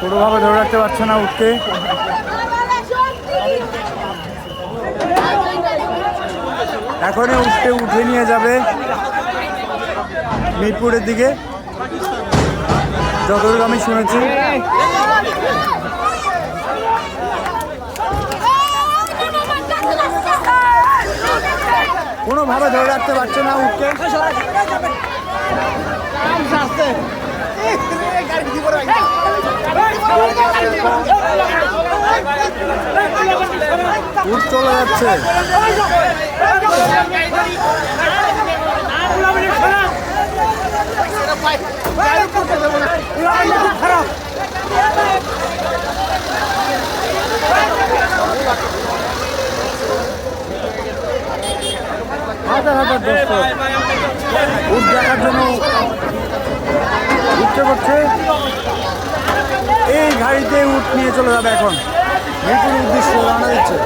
কোনোভাবে ধরে রাখতে পারছে না উঠতে। এখনই উঠে নিয়ে যাবে মিরপুরের দিকে, যতদূর আমি শুনেছি। কোনোভাবে ধরে রাখতে পারছে না উঠতে। উঠ চলে যাচ্ছে। হাজার হাজার দর্শক উঠ দেখার জন্য উঠতে করছে। এই গাড়িতে উঠ নিয়ে চলে যাবে এখন মিরপুরের উদ্দেশ্যে রওনা দিচ্ছে।